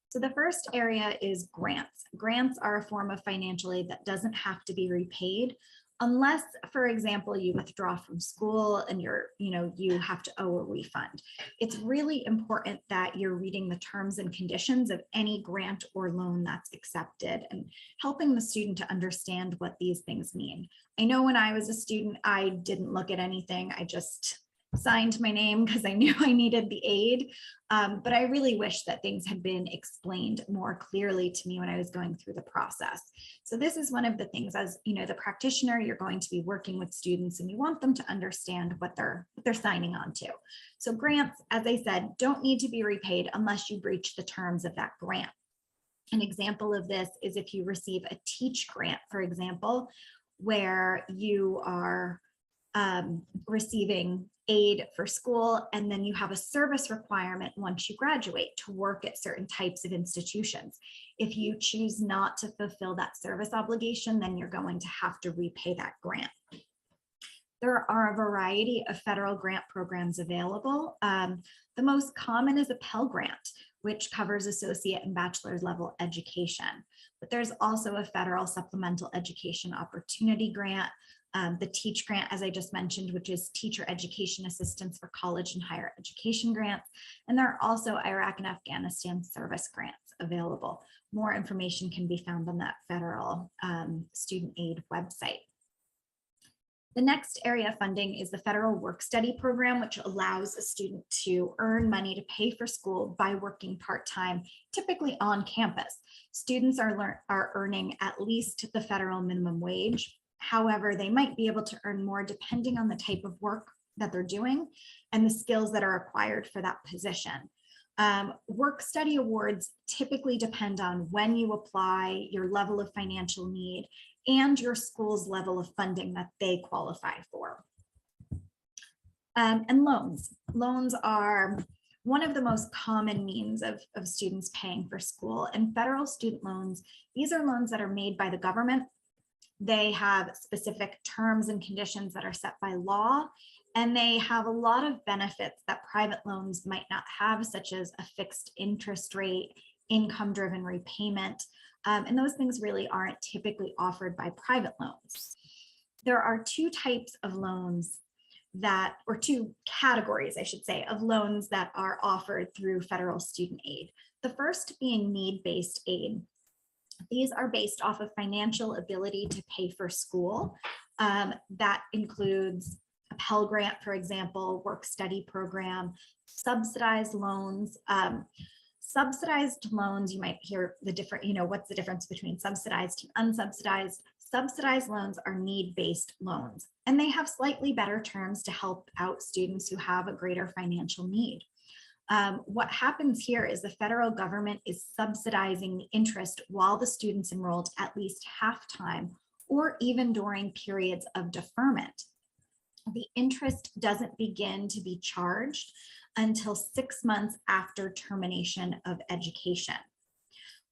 So the first area is grants. Grants are a form of financial aid that doesn't have to be repaid unless, for example, you withdraw from school and you have to owe a refund. It's really important that you're reading the terms and conditions of any grant or loan that's accepted and helping the student to understand what these things mean. I know when I was a student, I didn't look at anything. I just signed my name because I knew I needed the aid. But I really wish that things had been explained more clearly to me when I was going through the process. So this is one of the things, as the practitioner, you're going to be working with students and you want them to understand what they're signing on to. So grants, as I said, don't need to be repaid unless you breach the terms of that grant. An example of this is if you receive a TEACH grant, for example, where you are receiving aid for school, and then you have a service requirement once you graduate to work at certain types of institutions. If you choose not to fulfill that service obligation, then you're going to have to repay that grant. There are a variety of federal grant programs available. The most common is a Pell Grant, which covers associate and bachelor's level education. But there's also a federal supplemental education opportunity grant, the TEACH grant, as I just mentioned, which is teacher education assistance for college and higher education grants. And there are also Iraq and Afghanistan service grants available. More information can be found on that federal student aid website. The next area of funding is the federal work study program, which allows a student to earn money to pay for school by working part-time, typically on campus. Students are earning at least the federal minimum wage. However, they might be able to earn more depending on the type of work that they're doing and the skills that are required for that position. Work study awards typically depend on when you apply, your level of financial need, and your school's level of funding that they qualify for. And loans. Loans are one of the most common means of students paying for school, and federal student loans, these are loans that are made by the government. They have specific terms and conditions that are set by law, and they have a lot of benefits that private loans might not have, such as a fixed interest rate, income-driven repayment, and those things really aren't typically offered by private loans. There are two types of loans or two categories, I should say, of loans that are offered through federal student aid. The first being need-based aid. These are based off of financial ability to pay for school. That includes a Pell Grant, for example, work study program, subsidized loans. Subsidized loans, you might hear the different, what's the difference between subsidized and unsubsidized? Subsidized loans are need-based loans, and they have slightly better terms to help out students who have a greater financial need. What happens here is the federal government is subsidizing the interest while the student's enrolled at least half time or even during periods of deferment. The interest doesn't begin to be charged until 6 months after termination of education.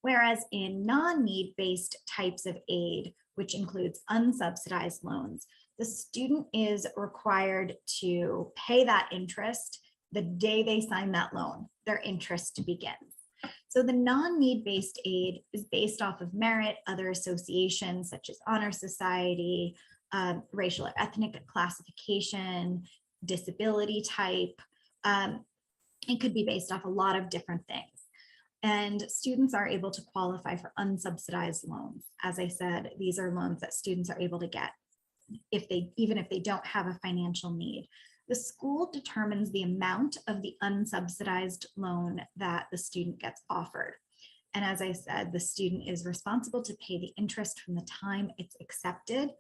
Whereas in non-need-based types of aid, which includes unsubsidized loans, the student is required to pay that interest the day they sign that loan. Their interest begins. So the non-need-based aid is based off of merit, other associations such as Honor Society, racial or ethnic classification, disability type. It could be based off a lot of different things. And students are able to qualify for unsubsidized loans. As I said, these are loans that students are able to get even if they don't have a financial need. The school determines the amount of the unsubsidized loan that the student gets offered. And as I said, the student is responsible to pay the interest from the time it's accepted.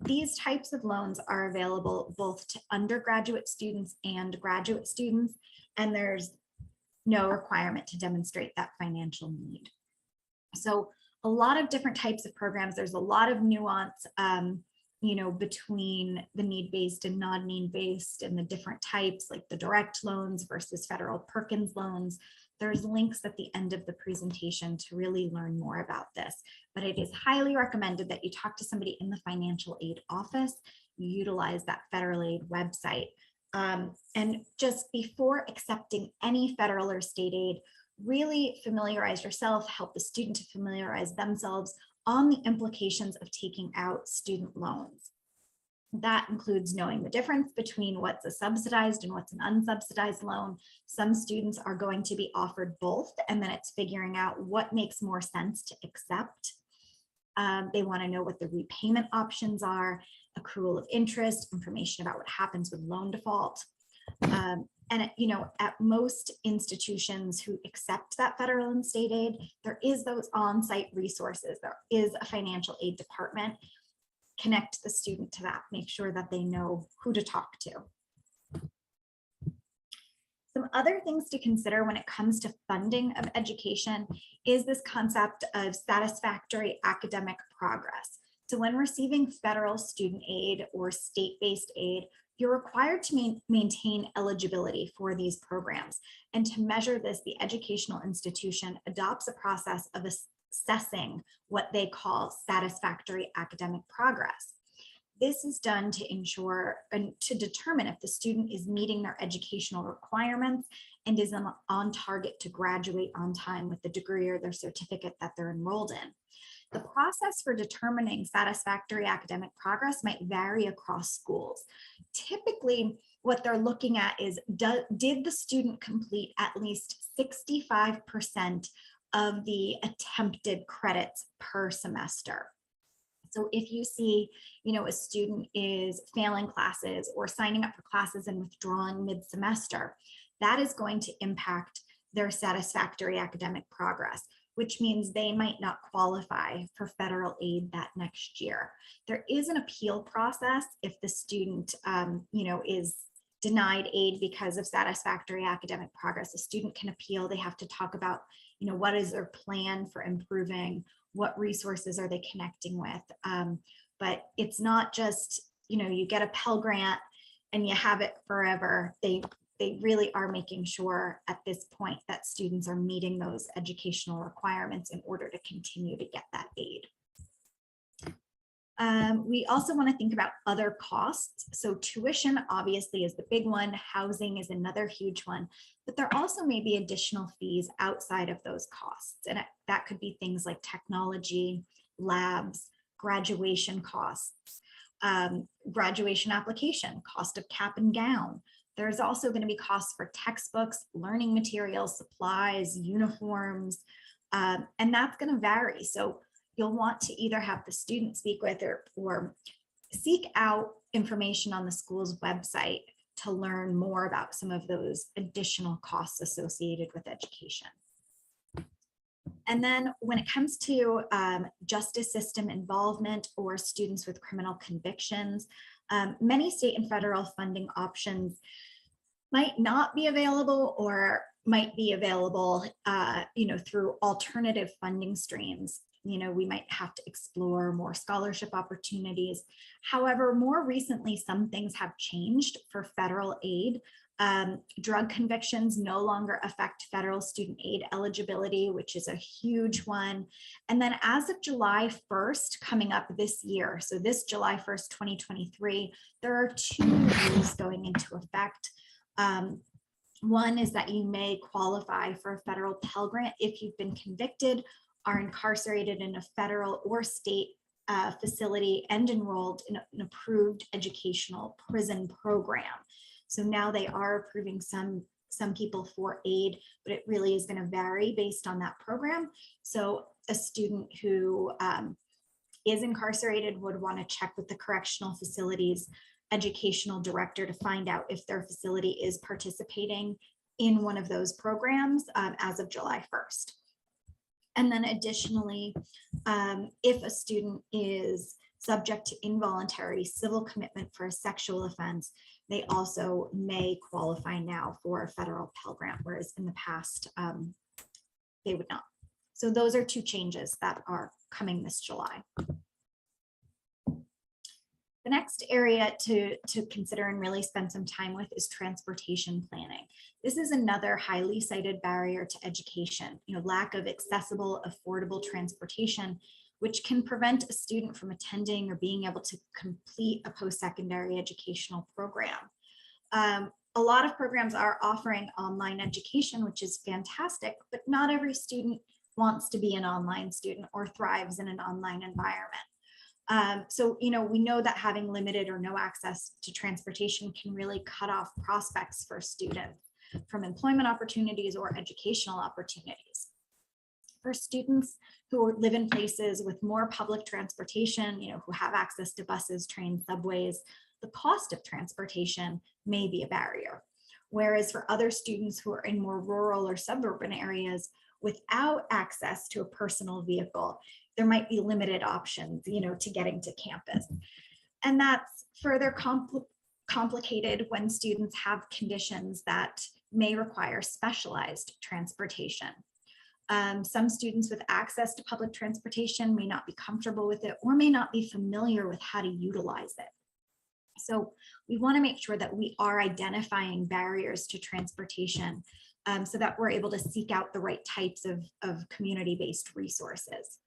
These types of loans are available both to undergraduate students and graduate students, and there's no requirement to demonstrate that financial need. So a lot of different types of programs, there's a lot of nuance between the need-based and non-need-based and the different types, like the direct loans versus federal Perkins loans. There's links at the end of the presentation to really learn more about this, but it is highly recommended that you talk to somebody in the financial aid office, utilize that federal aid website. And just before accepting any federal or state aid, really familiarize yourself, help the student to familiarize themselves on the implications of taking out student loans. That includes knowing the difference between what's a subsidized and what's an unsubsidized loan. Some students are going to be offered both, and then it's figuring out what makes more sense to accept. They want to know what the repayment options are, accrual of interest, information about what happens with loan default. And at most institutions who accept that federal and state aid, there is those on-site resources. There is a financial aid department. Connect the student to that, make sure that they know who to talk to. Some other things to consider when it comes to funding of education is this concept of satisfactory academic progress. So when receiving federal student aid or state-based aid, you're required to maintain eligibility for these programs. And to measure this, the educational institution adopts a process of assessing what they call satisfactory academic progress. This is done to ensure and to determine if the student is meeting their educational requirements and is on target to graduate on time with the degree or their certificate that they're enrolled in. The process for determining satisfactory academic progress might vary across schools. Typically, what they're looking at is, did the student complete at least 65% of the attempted credits per semester? So if you see, a student is failing classes or signing up for classes and withdrawing mid-semester, that is going to impact their satisfactory academic progress, which means they might not qualify for federal aid that next year. There is an appeal process if the student, is denied aid because of satisfactory academic progress. A student can appeal. They have to talk about, what is their plan for improving, what resources are they connecting with. But it's not just, you get a Pell Grant and you have it forever. They really are making sure at this point that students are meeting those educational requirements in order to continue to get that aid. We also want to think about other costs. So tuition obviously is the big one. Housing is another huge one, but there also may be additional fees outside of those costs. And that could be things like technology, labs, graduation costs, graduation application, cost of cap and gown. There's also going to be costs for textbooks, learning materials, supplies, uniforms, and that's going to vary. So you'll want to either have the student speak with or seek out information on the school's website to learn more about some of those additional costs associated with education. And then when it comes to justice system involvement or students with criminal convictions, many state and federal funding options might not be available or might be available through alternative funding streams. We might have to explore more scholarship opportunities. However, more recently, some things have changed for federal aid. Drug convictions no longer affect federal student aid eligibility, which is a huge one. And then as of July 1st, coming up this year, so this July 1st, 2023, there are 2 rules going into effect. One is that you may qualify for a federal Pell Grant if you've been convicted, are incarcerated in a federal or state facility, and enrolled in an approved educational prison program. So now they are approving some people for aid, but it really is going to vary based on that program. So a student who is incarcerated would want to check with the correctional facilities educational director to find out if their facility is participating in one of those programs as of July 1st. And then additionally, if a student is subject to involuntary civil commitment for a sexual offense, they also may qualify now for a federal Pell Grant, whereas in the past, they would not. So those are 2 changes that are coming this July. The next area to consider and really spend some time with is transportation planning. This is another highly cited barrier to education, lack of accessible, affordable transportation, which can prevent a student from attending or being able to complete a post-secondary educational program. A lot of programs are offering online education, which is fantastic, but not every student wants to be an online student or thrives in an online environment. So, we know that having limited or no access to transportation can really cut off prospects for students from employment opportunities or educational opportunities. For students who live in places with more public transportation, who have access to buses, trains, subways, the cost of transportation may be a barrier. Whereas for other students who are in more rural or suburban areas without access to a personal vehicle, there might be limited options, to getting to campus. And that's further complicated when students have conditions that may require specialized transportation. Some students with access to public transportation may not be comfortable with it or may not be familiar with how to utilize it. So we want to make sure that we are identifying barriers to transportation so that we're able to seek out the right types of community-based resources.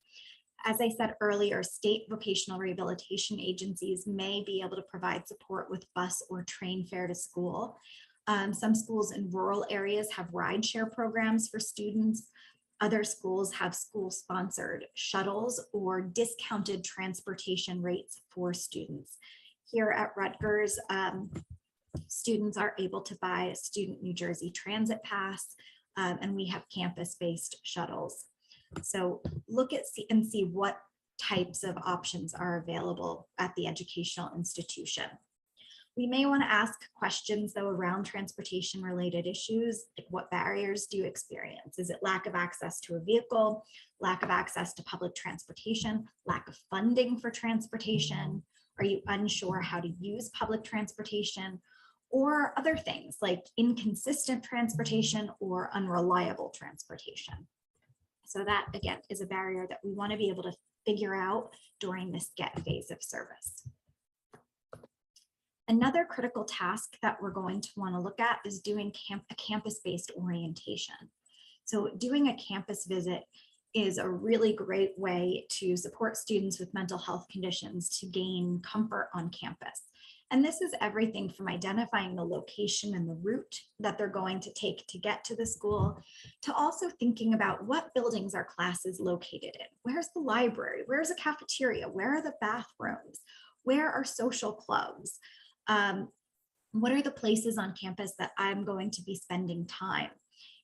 As I said earlier, state vocational rehabilitation agencies may be able to provide support with bus or train fare to school. Some schools in rural areas have rideshare programs for students. Other schools have school-sponsored shuttles or discounted transportation rates for students. Here at Rutgers, students are able to buy a Student New Jersey Transit Pass, and we have campus-based shuttles. So look at and see what types of options are available at the educational institution. We may want to ask questions though around transportation related issues, like what barriers do you experience? Is it lack of access to a vehicle, lack of access to public transportation, lack of funding for transportation? Are you unsure how to use public transportation? Or other things like inconsistent transportation or unreliable transportation? So that, again, is a barrier that we want to be able to figure out during this get phase of service. Another critical task that we're going to want to look at is doing a campus-based orientation. So doing a campus visit is a really great way to support students with mental health conditions to gain comfort on campus. And this is everything from identifying the location and the route that they're going to take to get to the school, to also thinking about what buildings our class is located in. Where's the library? Where's the cafeteria? Where are the bathrooms? Where are social clubs? What are the places on campus that I'm going to be spending time?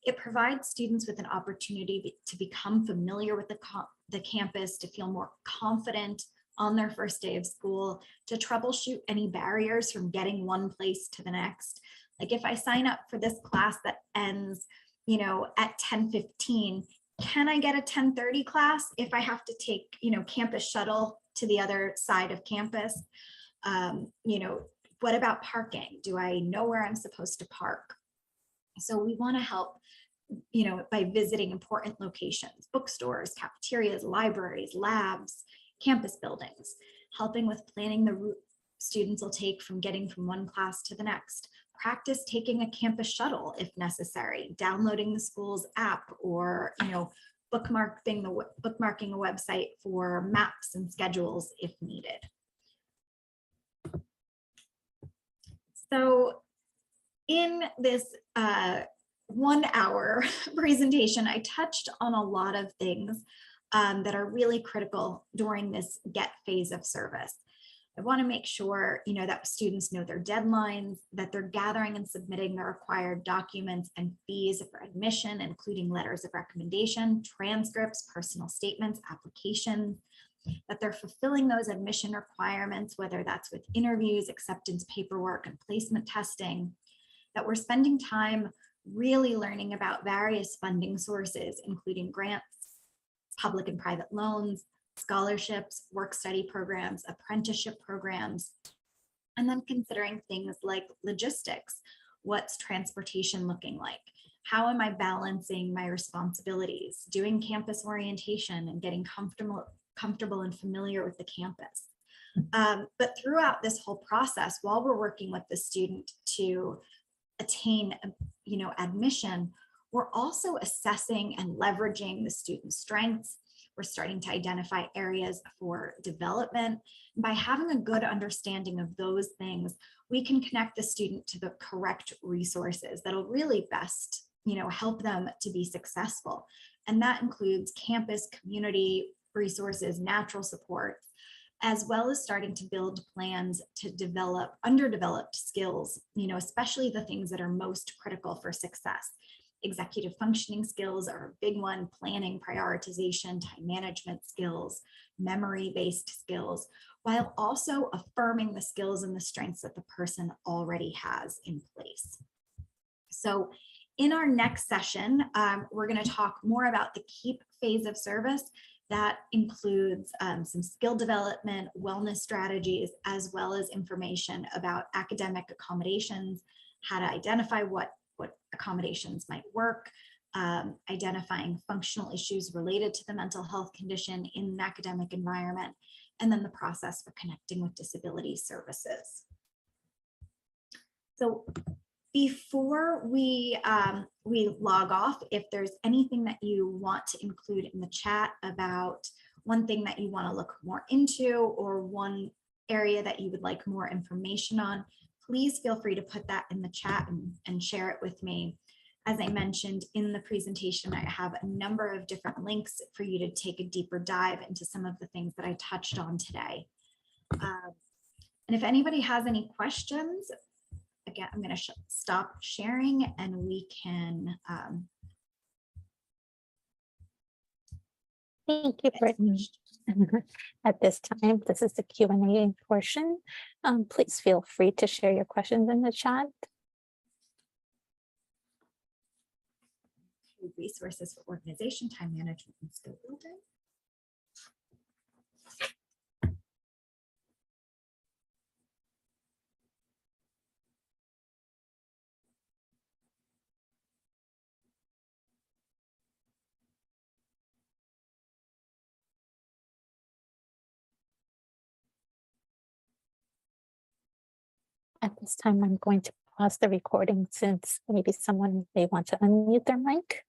It provides students with an opportunity to become familiar with the campus, to feel more confident on their first day of school, to troubleshoot any barriers from getting one place to the next. Like if I sign up for this class that ends, at 10:15, can I get a 10:30 class if I have to take, campus shuttle to the other side of campus? What about parking? Do I know where I'm supposed to park? So we want to help, by visiting important locations, bookstores, cafeterias, libraries, labs, campus buildings, helping with planning the route students will take from getting from one class to the next, practice taking a campus shuttle if necessary, downloading the school's app, or bookmarking a website for maps and schedules if needed. So in this 1 hour presentation, I touched on a lot of things that are really critical during this GET phase of service. I want to make sure, that students know their deadlines, that they're gathering and submitting the required documents and fees for admission, including letters of recommendation, transcripts, personal statements, applications, that they're fulfilling those admission requirements, whether that's with interviews, acceptance paperwork, and placement testing, that we're spending time really learning about various funding sources, including grants, public and private loans, scholarships, work study programs, apprenticeship programs, and then considering things like logistics. What's transportation looking like? How am I balancing my responsibilities, doing campus orientation and getting comfortable and familiar with the campus? But throughout this whole process, while we're working with the student to attain, admission, we're also assessing and leveraging the student's strengths. We're starting to identify areas for development. By having a good understanding of those things, we can connect the student to the correct resources that'll really best, help them to be successful. And that includes campus, community resources, natural supports, as well as starting to build plans to develop underdeveloped skills, especially the things that are most critical for success. Executive functioning skills are a big one, planning, prioritization, time management skills, memory-based skills, while also affirming the skills and the strengths that the person already has in place. So in our next session, we're going to talk more about the KEEP phase of service. That includes some skill development, wellness strategies, as well as information about academic accommodations, how to identify what accommodations might work, identifying functional issues related to the mental health condition in an academic environment, and then the process for connecting with disability services. So before we log off, if there's anything that you want to include in the chat about one thing that you want to look more into or one area that you would like more information on, please feel free to put that in the chat and share it with me. As I mentioned in the presentation, I have a number of different links for you to take a deeper dive into some of the things that I touched on today. And if anybody has any questions, again, I'm going to stop sharing and we can. Thank you, Brittany. At this time, this is the Q&A portion. Please feel free to share your questions in the chat. Resources for organization, time management, and skill building. At this time, I'm going to pause the recording since maybe someone may want to unmute their mic.